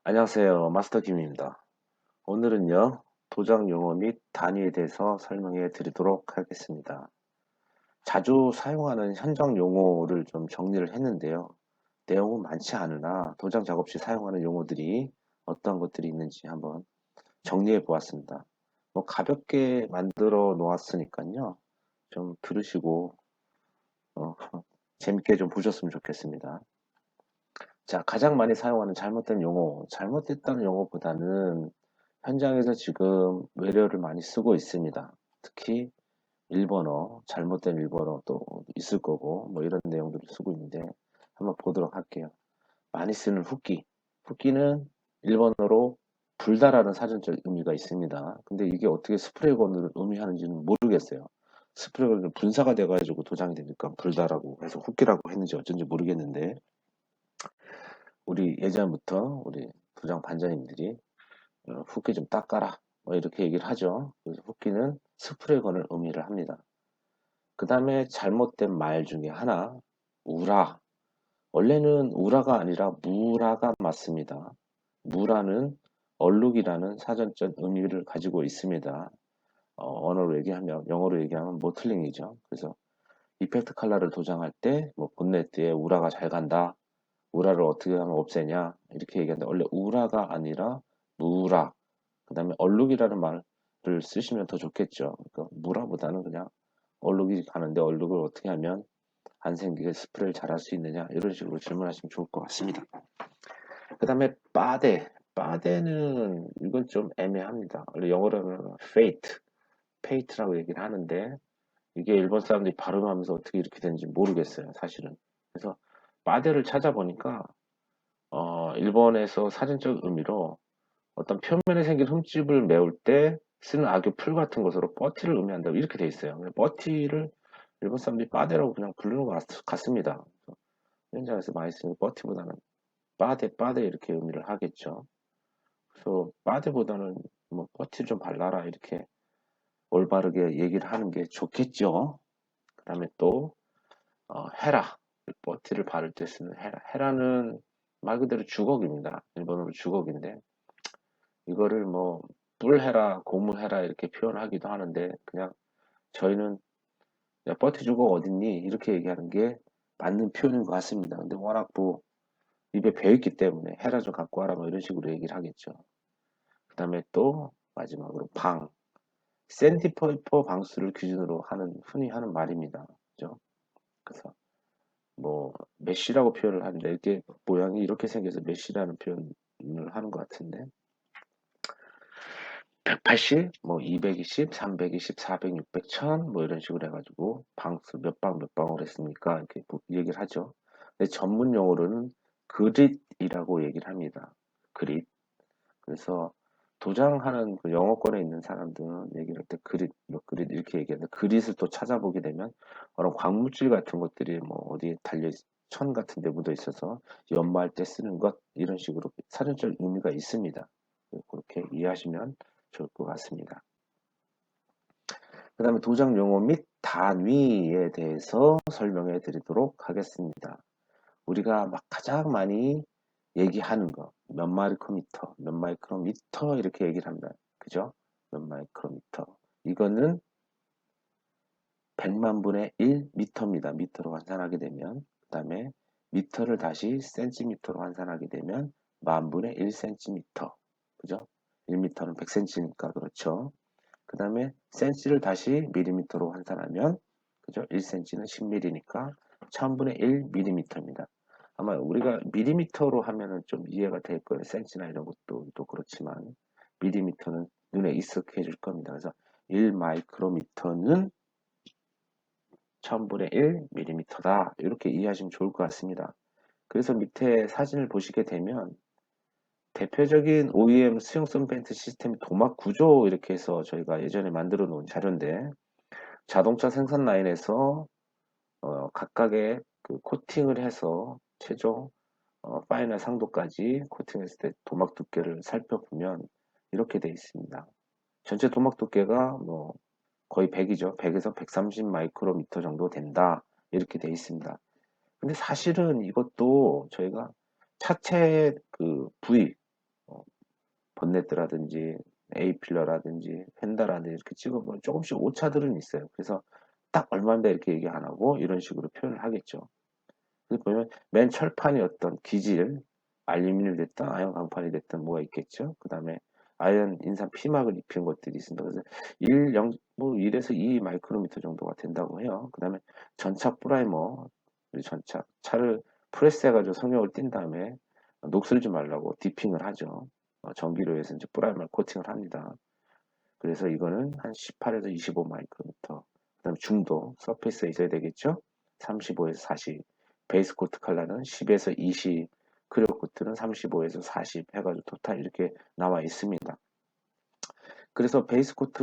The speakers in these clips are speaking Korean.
안녕하세요. 마스터 김입니다. 오늘은요, 도장 용어 및 단위에 대해서 설명해 드리도록 하겠습니다. 자주 사용하는 현장 용어를 좀 정리를 했는데요. 내용은 많지 않으나 도장 작업 시 사용하는 용어들이 어떤 것들이 있는지 한번 정리해 보았습니다. 뭐 가볍게 만들어 놓았으니까요. 좀 들으시고 어, 재밌게 좀 보셨으면 좋겠습니다. 자, 가장 많이 사용하는 잘못된 용어. 잘못됐다는 용어보다는 현장에서 지금 외래어를 많이 쓰고 있습니다. 특히 일본어, 잘못된 일본어도 있을 거고, 뭐 이런 내용들을 쓰고 있는데, 한번 보도록 할게요. 많이 쓰는 후끼. 후끼는 일본어로 불다라는 사전적 의미가 있습니다. 근데 이게 어떻게 스프레이건을 의미하는지는 모르겠어요. 스프레이건은 분사가 돼가지고 도장이 되니까 불다라고 해서 후끼라고 했는지 어쩐지 모르겠는데, 우리 예전부터 우리 도장 반장님들이 후기 좀 닦아라. 뭐 이렇게 얘기를 하죠. 그래서 후기는 스프레건을 의미를 합니다. 그 다음에 잘못된 말 중에 하나, 우라. 원래는 우라가 아니라 무라가 맞습니다. 무라는 얼룩이라는 사전적 의미를 가지고 있습니다. 언어로 얘기하면, 영어로 얘기하면 모틀링이죠. 그래서 이펙트 컬러를 도장할 때, 뭐 본넷 뒤에 우라가 잘 간다. 우라를 어떻게 하면 없애냐. 이렇게 얘기하는데, 원래 우라가 아니라 무라. 그 다음에 얼룩이라는 말을 쓰시면 더 좋겠죠. 그러니까 무라보다는 그냥 얼룩이 가는데 얼룩을 어떻게 하면 안 생기게 스프레이를 잘 할 수 있느냐 이런 식으로 질문하시면 좋을 것 같습니다. 그 다음에 빠데. 빠데는 이건 좀 애매합니다. 원래 영어로는 fate라고 얘기를 하는데 이게 일본 사람들이 발음하면서 어떻게 이렇게 되는지 모르겠어요, 사실은. 그래서 빠데를 찾아보니까 일본에서 사전적 의미로 어떤 표면에 생긴 흠집을 메울 때 쓰는 악의 풀 같은 것으로 뻐티를 의미한다고 이렇게 돼 있어요. 뻐티를 일본 사람들이 빠데라고 그냥 부르는 것 같습니다. 현장에서 많이 쓰는 뻐티보다는 빠데 이렇게 의미를 하겠죠. 그래서 빠데보다는 뭐 뻐티를 좀 발라라 이렇게 올바르게 얘기를 하는 게 좋겠죠. 그 다음에 또 헤라 뻐티를 바를 때 쓰는 헤라는 말 그대로 주걱입니다. 일본어로 주걱인데 이거를 뭐 뿔해라, 고무해라 이렇게 표현하기도 하는데 그냥 저희는 야, 버티주고 어딨니? 이렇게 얘기하는 게 맞는 표현인 것 같습니다. 근데 워낙 뭐 입에 배있기 때문에 해라 좀 갖고 와라 뭐 이런 식으로 얘기를 하겠죠. 그 다음에 또 마지막으로 방, 샌디퍼이퍼 방수를 기준으로 하는 흔히 하는 말입니다. 그죠? 그래서 뭐 메쉬라고 표현을 하는데 이게 모양이 이렇게 생겨서 메쉬라는 표현을 하는 것 같은데 180, 뭐 220, 320, 400, 600, 1000, 뭐 이런 식으로 해가지고 방수 몇 방울 했습니까? 이렇게 얘기를 하죠. 근데 전문 용어로는 그릿이라고 얘기를 합니다. 그릿. 그래서 도장하는 그 영어권에 있는 사람들은 얘기를 할 때 그릿, 몇 그릿 이렇게 얘기하는데 그릿을 또 찾아보게 되면 어떤 광물질 같은 것들이 뭐 어디에 달려 천 같은 데 묻어 있어서 연마할 때 쓰는 것 이런 식으로 사전적 의미가 있습니다. 그렇게 이해하시면 좋을 것 같습니다. 그 다음에 도장 용어 및 단위에 대해서 설명해 드리도록 하겠습니다. 우리가 막 가장 많이 얘기하는 거, 몇 마이크로미터, 몇 마이크로미터 이렇게 얘기를 합니다. 그죠? 몇 마이크로미터. 이거는 100만 분의 1미터입니다. 미터로 환산하게 되면. 그 다음에 미터를 다시 센티미터로 환산하게 되면 만 분의 1cm. 그죠? 1미터는 100cm니까 그렇죠. 그 다음에 센치를 다시 밀리미터로 환산하면 그죠? 1cm는 10mm니까 1000분의 1mm입니다. 아마 우리가 밀리미터로 하면은 좀 이해가 될 거예요. 센치나 이런 것도 또 그렇지만 밀리미터는 눈에 익숙해질 겁니다. 그래서 1 마이크로미터는 1000분의 1mm다. 이렇게 이해하시면 좋을 것 같습니다. 그래서 밑에 사진을 보시게 되면 대표적인 OEM 수용성 벤트 시스템 도막 구조 이렇게 해서 저희가 예전에 만들어 놓은 자료인데 자동차 생산 라인에서 각각의 그 코팅을 해서 최종 파이널 상도까지 코팅했을 때 도막 두께를 살펴보면 이렇게 되어 있습니다. 전체 도막 두께가 뭐 거의 100이죠. 100에서 130 마이크로미터 정도 된다. 이렇게 되어 있습니다. 근데 사실은 이것도 저희가 차체 그 부위 번네트라든지 A필러라든지 펜다라든지 이렇게 찍어보면 조금씩 오차들은 있어요. 그래서 딱 얼마인데 이렇게 얘기 안 하고 이런 식으로 표현을 하겠죠. 그래서 보면 맨 철판이 어떤 기질, 알루미늄이 됐든 아연 강판이 됐든 뭐가 있겠죠. 그 다음에 아연 인산 피막을 입힌 것들이 있습니다. 그래서 1에서 2 마이크로미터 정도가 된다고 해요. 그 다음에 전착 프라이머, 전착, 차를 프레스 해가지고 성형을 띈 다음에 녹슬지 말라고 디핑을 하죠. 전기로 해서 이제 프라이머 코팅을 합니다. 그래서 이거는 한 18에서 25 마이크로미터. 그 다음에 중도, 서페이스에 있어야 되겠죠? 35에서 40. 베이스 코트 컬러는 10에서 20. 크리오 코트는 35에서 40 해가지고 토탈 이렇게 나와 있습니다. 그래서 베이스 코트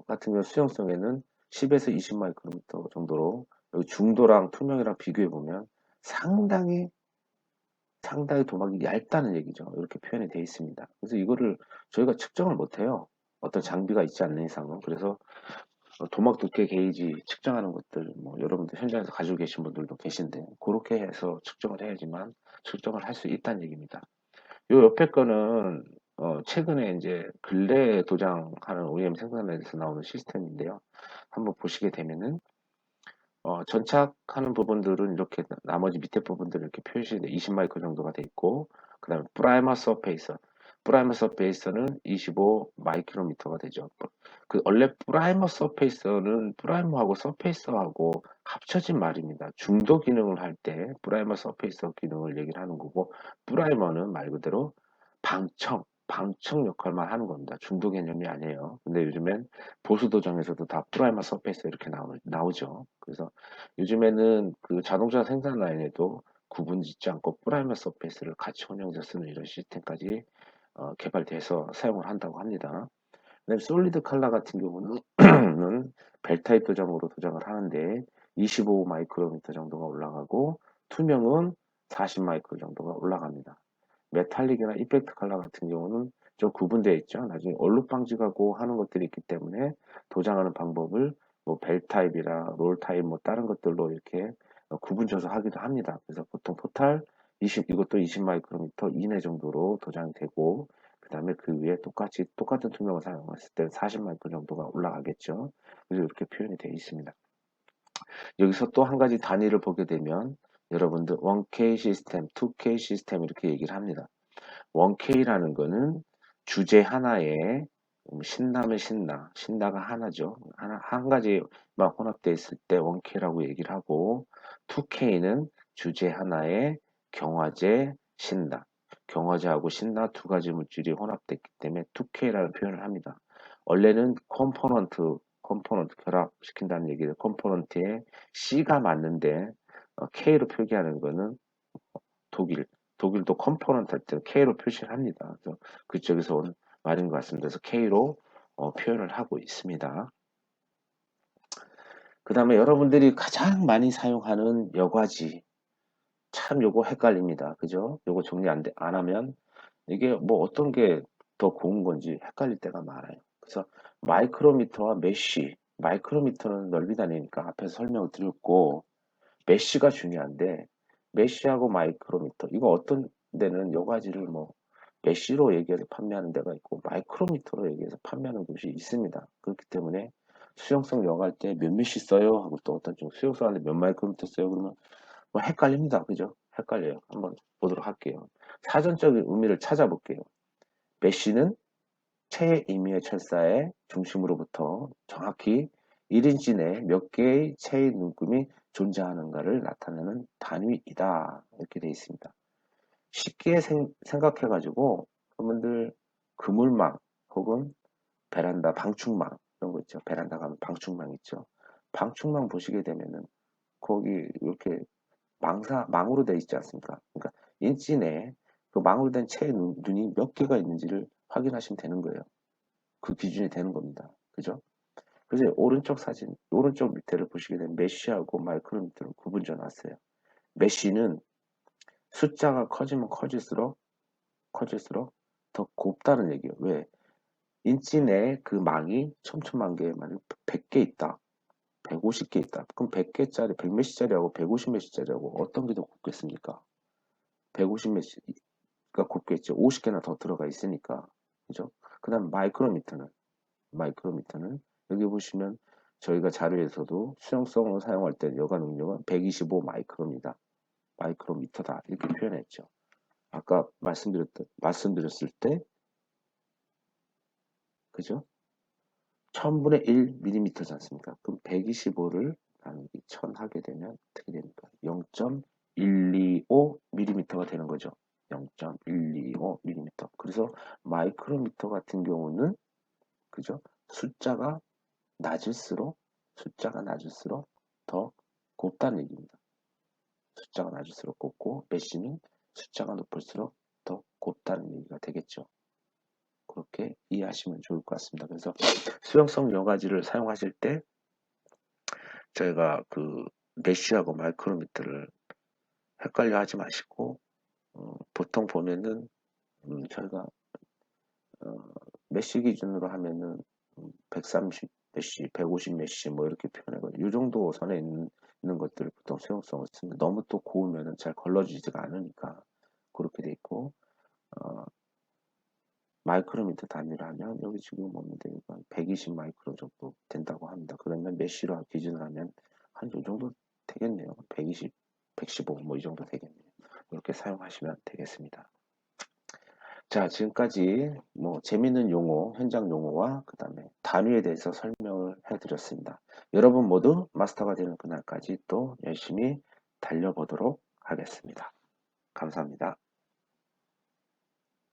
같은 경우 수용성에는 10에서 20 마이크로미터 정도로 여기 중도랑 투명이랑 비교해 보면 상당히 도막이 얇다는 얘기죠. 이렇게 표현이 되어 있습니다. 그래서 이거를 저희가 측정을 못해요. 어떤 장비가 있지 않는 이상은. 그래서 도막 두께 게이지 측정하는 것들, 뭐 여러분들 현장에서 가지고 계신 분들도 계신데 그렇게 해서 측정을 해야지만 측정을 할 수 있다는 얘기입니다. 요 옆에 거는 최근에 이제 근래 도장하는 OEM 생산에서 나오는 시스템인데요. 한번 보시게 되면은 전착하는 부분들은 이렇게 나머지 밑에 부분들은 이렇게 표시돼 20 마이크로 정도가 돼 있고 그다음에 프라이머 서페이서는 25 마이크로미터가 되죠. 그 원래 프라이머 서페이서는 프라이머하고 서페이서하고 합쳐진 말입니다. 중도 기능을 할 때 프라이머 서페이서 기능을 얘기를 하는 거고 프라이머는 말 그대로 방청 역할만 하는 겁니다. 중도 개념이 아니에요. 근데 요즘엔 보수 도장에서도 다 프라이머 서페이서 이렇게 나오죠. 그래서 요즘에는 그 자동차 생산 라인에도 구분 짓지 않고 프라이머 서페이스를 같이 혼용해서 쓰는 이런 시스템까지 개발돼서 사용을 한다고 합니다. 그다음에 솔리드 컬러 같은 경우는 벨 타입 도장으로 도장을 하는데 25 마이크로미터 정도가 올라가고 투명은 40 마이크로 정도가 올라갑니다. 메탈릭이나 이펙트 컬러 같은 경우는 좀 구분되어 있죠. 나중에 얼룩 방지하고 하는 것들이 있기 때문에 도장하는 방법을 뭐 벨 타입이나 롤 타입 뭐 다른 것들로 이렇게 구분져서 하기도 합니다. 그래서 보통 토탈 20 이것도 20 마이크로미터 이내 정도로 도장이 되고 그 다음에 그 위에 똑같은 투명을 사용했을 때 40 마이크로 정도가 올라가겠죠. 그래서 이렇게 표현이 되어 있습니다. 여기서 또 한 가지 단위를 보게 되면 여러분들 1K 시스템, 2K 시스템 이렇게 얘기를 합니다. 1K라는 거는 주제 하나에 신나면 신나가 하나죠. 한 가지만 혼합되어 있을 때 1K라고 얘기를 하고 2K는 주제 하나에 경화제, 신나. 경화제하고 신나 두 가지 물질이 혼합됐기 때문에 2K라는 표현을 합니다. 원래는 컴포넌트 결합시킨다는 얘기를 컴포넌트에 C가 맞는데 K로 표기하는 거는 독일, 독일도 컴포넌트 할 때 K로 표시를 합니다. 그래서 그쪽에서 온 말인 것 같습니다. 그래서 K로 표현을 하고 있습니다. 그 다음에 여러분들이 가장 많이 사용하는 여과지. 참 요거 헷갈립니다. 그죠? 요거 정리 안 하면 이게 뭐 어떤 게 더 고운 건지 헷갈릴 때가 많아요. 그래서 마이크로미터와 메쉬. 마이크로미터는 넓이 다니니까 앞에서 설명을 드렸고 메쉬가 중요한데 메쉬하고 마이크로미터 이거 어떤 데는 여과지를 뭐 메쉬로 얘기해서 판매하는 데가 있고 마이크로미터로 얘기해서 판매하는 곳이 있습니다. 그렇기 때문에 수용성 여과할 때 몇 메쉬 써요 하고 또 어떤 좀 수용성 하는데 몇 마이크로미터 써요 그러면 뭐 헷갈립니다. 그죠? 헷갈려요. 한번 보도록 할게요. 사전적인 의미를 찾아볼게요. 메쉬는 체의 임의의 철사의 중심으로부터 정확히 1인치 내 몇 개의 체의 눈금이 존재하는가를 나타내는 단위이다. 이렇게 되어 있습니다. 쉽게 생각해가지고 여러분들 그물망 혹은 베란다 방충망 이런 거 있죠. 베란다 가면 방충망 있죠. 방충망 보시게 되면은 거기 이렇게 망으로 되어 있지 않습니까? 그러니까 인치 내에 그 망으로 된 체의 눈이 몇 개가 있는지를 확인하시면 되는 거예요. 그 기준이 되는 겁니다. 그죠? 그래서 오른쪽 사진, 오른쪽 밑에를 보시게 되면 메쉬하고 마이크로미터를 구분져 놨어요. 메쉬는 숫자가 커지면 커질수록 더 곱다는 얘기예요. 왜? 인치 내에 그 망이 천천만 개, 만약 100개 있다. 150개 있다. 그럼 100개짜리, 100메시짜리하고 150메시짜리하고 어떤 게 더 곱겠습니까? 150메시가 곱겠죠. 50개나 더 들어가 있으니까. 그 다음 마이크로미터는 여기 보시면 저희가 자료에서도 수용성으로 사용할 때 여과 능력은 125 마이크로미터다 이렇게 표현했죠. 아까 말씀드렸을 때 그죠? 1000분의 1mm지 않습니까? 그럼 125를 나누기 1000 하게 되면 어떻게 됩니까? 0.125mm가 되는 거죠. 0.125mm. 그래서 마이크로미터 같은 경우는 그죠? 숫자가 낮을수록 더 곱다는 얘기입니다. 숫자가 낮을수록 곱고 메쉬는 숫자가 높을수록 더 곱다는 얘기가 되겠죠. 그렇게 이해하시면 좋을 것 같습니다. 그래서 수용성 여과지를 사용하실 때 저희가 그 메쉬하고 마이크로미터를 헷갈려 하지 마시고 보통 보면은 저희가 어, 메쉬 기준으로 하면은 130 메쉬, 150 메쉬 뭐 이렇게 표현하거든요. 이 정도 선에 있는 것들을 보통 수용성을 씁니다. 너무 또 고우면은 잘 걸러지지가 않으니까 그렇게 돼 있고 마이크로미터 단위로 하면 여기 지금 보는데 120 마이크로 정도 된다고 합니다. 그러면 메쉬로 기준을 하면 한 이 정도 되겠네요. 120, 115 뭐 이 정도 되겠네요. 이렇게 사용하시면 되겠습니다. 자, 지금까지 뭐 재미있는 용어, 현장 용어와 그 다음에 단위에 대해서 설명을 해드렸습니다. 여러분 모두 마스터가 되는 그날까지 또 열심히 달려보도록 하겠습니다. 감사합니다.